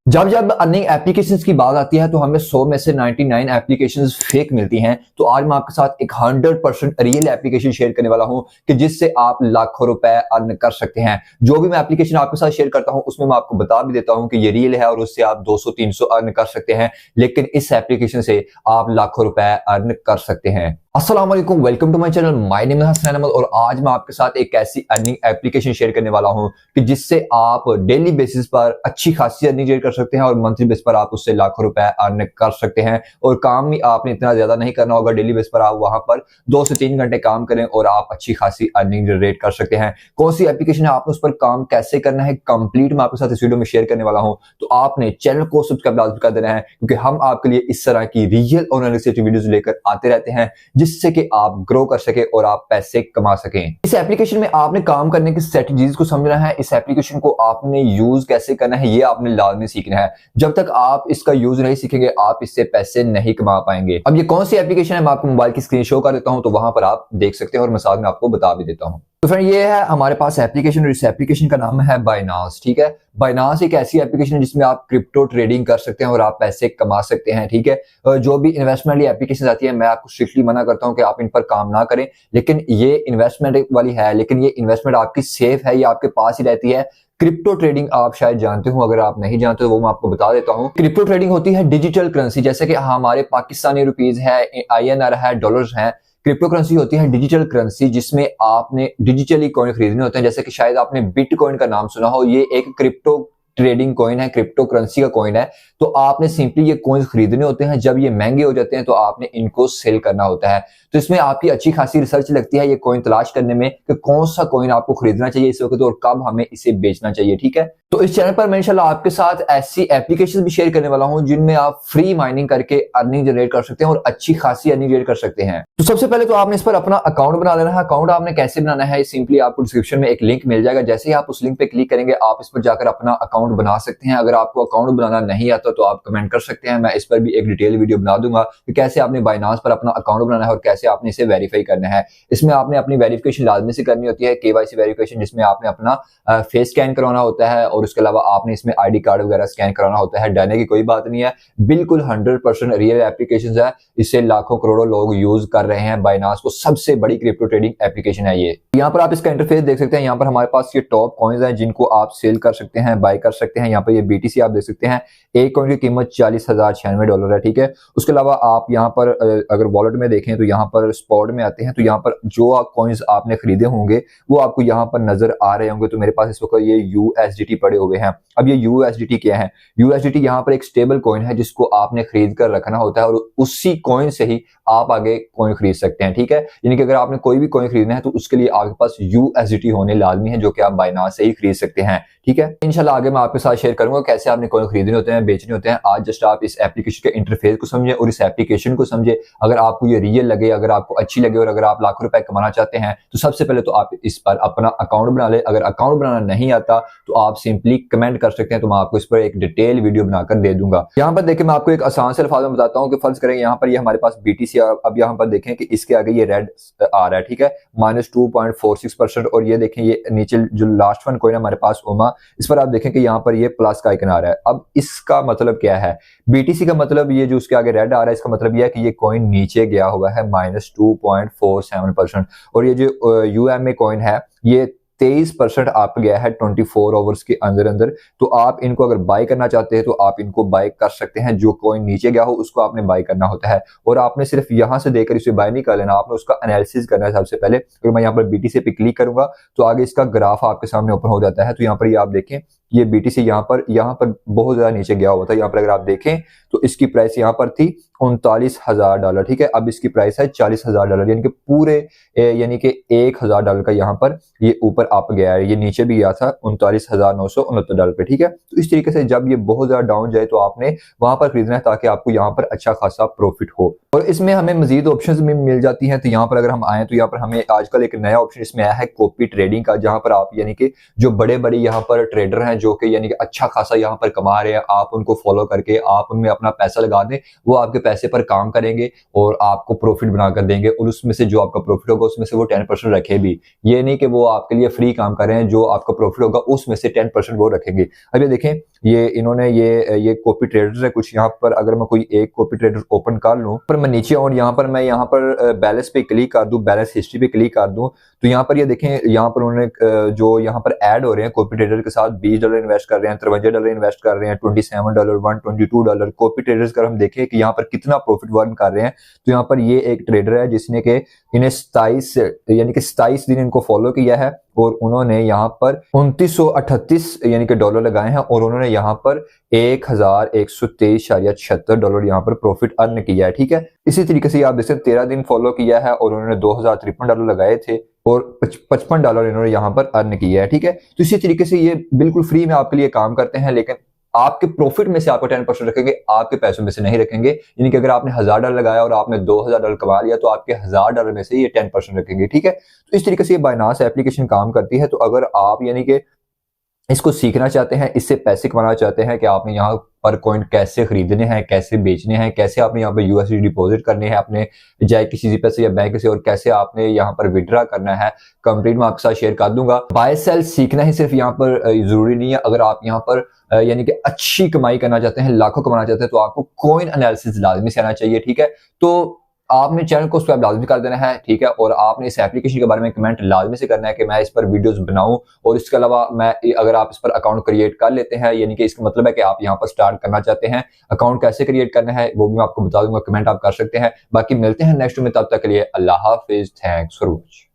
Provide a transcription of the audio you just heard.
जब जब earning applications की बात आती है तो हमें 100 में से 99 एप्लीकेशंस फेक मिलती हैं। तो आज मैं आपके साथ एक 100% रियल एप्लीकेशन शेयर करने वाला हूं कि जिससे आप लाखों रुपए अर्न कर सकते हैं। जो भी मैं एप्लीकेशन आपके साथ शेयर करता हूं उसमें मैं आपको बता भी देता हूं कि ये रियल है और उससे आप 200-300 अर्न कर सकते हैं, लेकिन इस एप्लीकेशन से आप लाखों रुपए अर्न कर सकते हैं। अस्सलाम वालेकुम, welcome to my channel. My name है हसन अहमद और आज मैं आपके साथ एक ऐसी अर्निंग एप्लीकेशन शेयर करने वाला हूं कि जिससे आप डेली बेसिस पर अच्छी खासी अर्निंग जनरेट कर सकते हैं और मंथली बेस पर आप उससे लाखों रुपए अर्न कर सकते हैं। और काम भी आपने इतना ज्यादा नहीं करना होगा, डेली बेस पर आप वहां पर 2 से 3 घंटे काम करें और आप अच्छी खासी अर्निंग जनरेट कर सकते हैं। कौन सी एप्लीकेशन है, आपने उस पर काम कैसे करना है, कंप्लीट मैं आपके साथ इस वीडियो में शेयर करने वाला हूं। तो आपने चैनल को सब्सक्राइब लाजमी कर देना है क्योंकि हम आपके लिए इस तरह की रियल और एनालिसिस वीडियोस लेकर आते रहते हैं जिससे कि आप ग्रो कर सके और आप पैसे कमा सकें। इस एप्लीकेशन में आपने काम करने की स्ट्रेटजीज को समझना है, इस एप्लीकेशन को आपने यूज कैसे करना है ये आपने लाजमी सीखना है। जब तक आप इसका यूज नहीं सीखेंगे आप इससे पैसे नहीं कमा पाएंगे। अब ये कौन सी एप्लीकेशन है मैं आपको मोबाइल की स्क्रीन शो कर देता हूं तो वहां पर आप देख सकते हैं और मैं साथ में आपको बता भी देता हूं। तो फ्रेंड ये है हमारे पास एप्लीकेशन और इस एप्लीकेशन का नाम है बाइनांस। ठीक है, बाइनांस एक ऐसी एप्लीकेशन है जिसमें आप क्रिप्टो ट्रेडिंग कर सकते हैं और आप पैसे कमा सकते हैं। ठीक है, जो भी इन्वेस्टमेंट वाली एप्लीकेशन आती है मैं आपको स्ट्रिक्टली मना करता हूं कि आप इन पर काम ना करें, लेकिन ये इन्वेस्टमेंट वाली है, लेकिन ये इन्वेस्टमेंट आपकी सेफ है, ये आपके पास ही रहती है। क्रिप्टो ट्रेडिंग आप शायद जानते हो, अगर आप नहीं जानते हो वो मैं आपको बता देता हूं। क्रिप्टो ट्रेडिंग होती है डिजिटल करेंसी, जैसे कि हमारे पाकिस्तानी रुपीज है, INR है, डॉलर्स हैं। क्रिप्टो करेंसी होती है डिजिटल करेंसी जिसमें आपने डिजिटली कॉइन खरीदने होते हैं। जैसे कि शायद आपने बिटकॉइन का नाम सुना हो, ये एक क्रिप्टो ट्रेडिंग कॉइन है, क्रिप्टो करेंसी का कॉइन है। तो आपने सिंपली ये कॉइन्स खरीदने होते हैं, जब ये महंगे हो जाते हैं तो आपने इनको सेल करना होता है। तो इसमें आपकी अच्छी खासी रिसर्च लगती है ये कॉइन तलाश करने में कि कौन सा कॉइन आपको खरीदना चाहिए इस वक्त और कब हमें इसे बेचना चाहिए। ठीक है, तो इस चैनल पर मैं इंशाल्लाह आपके साथ ऐसी एप्लीकेशन भी शेयर करने वाला हूं जिनमें आप फ्री माइनिंग करके अर्निंग जनरेट कर सकते हैं और अच्छी खासी अर्निंग जनरेट कर सकते हैं। तो सबसे पहले तो आपने इस पर अपना अकाउंट बना लेना है। अकाउंट आपने कैसे बनाना है, सिंपली आपको डिस्क्रिप्शन में एक लिंक मिल जाएगा, जैसे ही आप उस लिंक पे क्लिक करेंगे आप इस पर जाकर अपना अकाउंट बना सकते हैं। अगर आपको अकाउंट बनाना नहीं आता तो आप कमेंट कर सकते हैं, मैं इस पर भी एक डिटेल वीडियो बना दूंगा कि कैसे आपने बाइनांस पर अपना अकाउंट बनाना है और कैसे आपने इसे वेरीफाई करना है। इसमें आपने अपनी वेरिफिकेशन लाजमी से करनी होती है, KYC वेरिफिकेशन, जिसमें आपने अपना फेस स्कैन करवाना होता है और उसके अलावा आपने इसमें ID कार्ड वगैरह स्कैन कराना होता है। डरने की कोई बात नहीं है, बिल्कुल 100% रियल एप्लीकेशन है, इससे लाखों करोड़ों लोग यूज कर रहे हैं। बाइनांस को सबसे बड़ी क्रिप्टो ट्रेडिंग एप्लीकेशन है ये। यहाँ पर आप इसका इंटरफेस देख सकते हैं, यहाँ पर हमारे पास ये टॉप कॉइन्स हैं जिनको आप सेल कर सकते हैं, बाय कर सकते हैं। यहाँ पर ये BTC आप देख सकते हैं, एक कॉइन की कीमत $40,096 है। ठीक है, उसके अलावा आप यहाँ पर अगर वॉलेट में देखें तो यहाँ पर स्पॉट में आते हैं, तो यहाँ पर जो कॉइन्स आपने खरीदे होंगे वो आपको यहाँ पर नजर आ रहे होंगे। तो मेरे पास इस वक्त ये USDT पड़े हुए हैं। अब ये USDT क्या है? USDT यहाँ पर एक स्टेबल कॉइन है जिसको आपने खरीद कर रखना होता है और उसी कॉइन से ही आप आगे कॉइन खरीद सकते हैं। ठीक है, यानी कि अगर आपने कोई भी कॉइन खरीदना है तो उसके लिए आपके पास USDT होने लाजमी है, जो कि आप बाइनांस से ही खरीद सकते हैं। ठीक है, इंशाल्लाह आगे मैं आपके साथ शेयर करूंगा कैसे आपने कॉइन खरीदने होते हैं, बेचने होते हैं। आज जस्ट आप इस एप्लीकेशन के इंटरफेस को समझे और इस एप्लीकेशन को समझे। अगर आपको ये रियल लगे, अगर आपको अच्छी लगे और अगर आप लाखों रुपए कमाना चाहते हैं तो सबसे पहले तो आप इस पर अपना अकाउंट बना ले। अगर अकाउंट बनाना नहीं आता तो आप सिंपली कमेंट कर सकते हैं, तो मैं आपको इस पर एक डिटेल वीडियो बनाकर दे दूंगा। यहाँ पर देखिए मैं आपको एक आसान से अल्फाज में बताता हूँ कि फर्ज करें यहाँ पर ये हमारे पास BTC, अब यहाँ पर देखें कि इसके आगे ये रेड आ रहा है। ठीक है, -2.46%। और ये देखें ये नीचे जो लास्ट वन कॉइन है हमारे पास ओमा, इस पर आप देखें कि यहाँ पर ये प्लस का आइकन आ रहा है। अब इसका मतलब क्या है? BTC का मतलब ये जो उसके आगे रेड आ रहा है इसका मतलब यह है कि ये कॉइन नीचे गया हुआ है -2.47%। और ये जो UMA कॉइन है ये 23% आप गया है 24 आवर्स के अंदर अंदर। तो आप इनको अगर बाय करना चाहते हैं तो आप इनको बाय कर सकते हैं। जो कॉइन नीचे गया हो उसको आपने बाय करना होता है और आपने सिर्फ यहां से देकर इसे बाय नहीं कर लेना, आपने उसका एनालिसिस करना है सबसे पहले। अगर मैं यहाँ पर BTC पे क्लिक करूंगा तो आगे इसका ग्राफ आपके सामने ओपन हो जाता है। तो यहाँ पर ये आप देखें ये BTC यहाँ पर बहुत ज्यादा नीचे गया हुआ था। यहाँ पर अगर आप देखें तो इसकी प्राइस यहाँ पर थी $39,000। ठीक है, अब इसकी प्राइस है $40,000, यानी कि पूरे यानी कि $1,000 का यहाँ पर ये ऊपर अप गया है। ये नीचे भी गया था $39,969 पे। ठीक है, तो इस तरीके से जब ये बहुत ज्यादा डाउन जाए तो आपने वहां पर खरीदना है ताकि आपको यहाँ पर अच्छा खासा प्रॉफिट हो। और इसमें हमें मजीद ऑप्शंस भी मिल जाती हैं। तो यहाँ पर अगर हम आए तो यहाँ पर हमें आजकल एक नया ऑप्शन इसमें आया है कॉपी ट्रेडिंग का, जहां पर आप यानी कि जो बड़े बड़े यहाँ पर ट्रेडर हैं जो कि यानी कि अच्छा खासा यहाँ पर कमा रहे हैं, आप उनको फॉलो करके आप उनमें अपना पैसा लगा दें, वो आपके पैसे पर काम करेंगे और आपको प्रॉफिट बनाकर देंगे, और उसमें से जो आपका प्रॉफिट होगा उसमें से वो 10% रखे भी। ये नहीं कि वो आपके लिए फ्री काम कर रहे हैं, जो आपका प्रॉफिट होगा उसमें से 10% वो रखेंगे। अब ये देखें, ये इन्होंने ये कॉपी ट्रेडर्स है कुछ। यहाँ पर अगर मैं कोई एक कॉपी ट्रेडर ओपन कर लूं, पर मैं नीचे और यहाँ पर बैलेंस पे क्लिक कर दूं, बैलेंस हिस्ट्री पे क्लिक कर दूं, तो यहाँ पर ये देखें, यहाँ पर उन्होंने जो यहाँ पर ऐड हो रहे हैं कॉपी ट्रेडर के साथ $20 इन्वेस्ट कर रहे हैं, $53 इन्वेस्ट कर रहे हैं, $27, $122। कॉपी ट्रेडर्स का हम देखें कि यहाँ पर कितना प्रॉफिट वर्न कर रहे हैं, तो यहाँ पर ये एक ट्रेडर है जिसने के इन्हें 27 दिन इनको फॉलो किया है, और उन्होंने यहाँ पर 2938 यानी कि डॉलर लगाए हैं, और उन्होंने यहाँ पर $1123.76 यहाँ पर प्रॉफिट अर्न किया है। ठीक है, इसी तरीके से आप देख सकते 13 दिन फॉलो किया है और उन्होंने $2053 लगाए थे और $55 इन्होंने यहाँ पर अर्न किया है। ठीक है, तो इसी तरीके से ये बिल्कुल फ्री में आपके लिए काम करते हैं, लेकिन आपके प्रॉफिट में से आपको 10% रखेंगे, आपके पैसों में से नहीं रखेंगे। यानी कि अगर आपने $1000 लगाया और आपने $2000 कमा लिया, तो आपके $1000 में से ये 10% रखेंगे। ठीक है, तो इस तरीके से ये बाइनांस एप्लीकेशन काम करती है। तो अगर आप यानी कि इसको सीखना चाहते हैं, इससे पैसे कमाना चाहते हैं कि आपने यहाँ पर कॉइन कैसे खरीदने हैं, कैसे बेचने हैं, कैसे आपने यहाँ पर यूएसडी डिपॉजिट करने हैं अपने जाए किसी पैसे या बैंक से, और कैसे आपने यहाँ पर विड्रॉ करना है, कंप्लीट मैं आपके साथ शेयर कर दूंगा। बाय सेल सीखना ही सिर्फ यहाँ पर जरूरी नहीं है। अगर आप यहाँ पर यानी कि अच्छी कमाई करना चाहते हैं, लाखों कमाना चाहते हैं, तो आपको कॉइन एनालिसिस लाजमी से आना चाहिए। ठीक है, तो आपने चैनल को सब्सक्राइब लाजमी कर देना है। ठीक है, और आपने इस एप्लीकेशन के बारे में कमेंट लाजमी से करना है कि मैं इस पर वीडियोस बनाऊं, और इसके अलावा अगर आप इस पर अकाउंट क्रिएट कर लेते हैं, यानी कि इसका मतलब है कि आप यहाँ पर स्टार्ट करना चाहते हैं, अकाउंट कैसे क्रिएट करना है वो भी मैं आपको बता दूंगा, कमेंट आप कर सकते हैं। बाकी मिलते हैं नेक्स्ट में, तब तक के लिए अल्लाह हाफिज, थैंक्स फॉर वॉचिंग।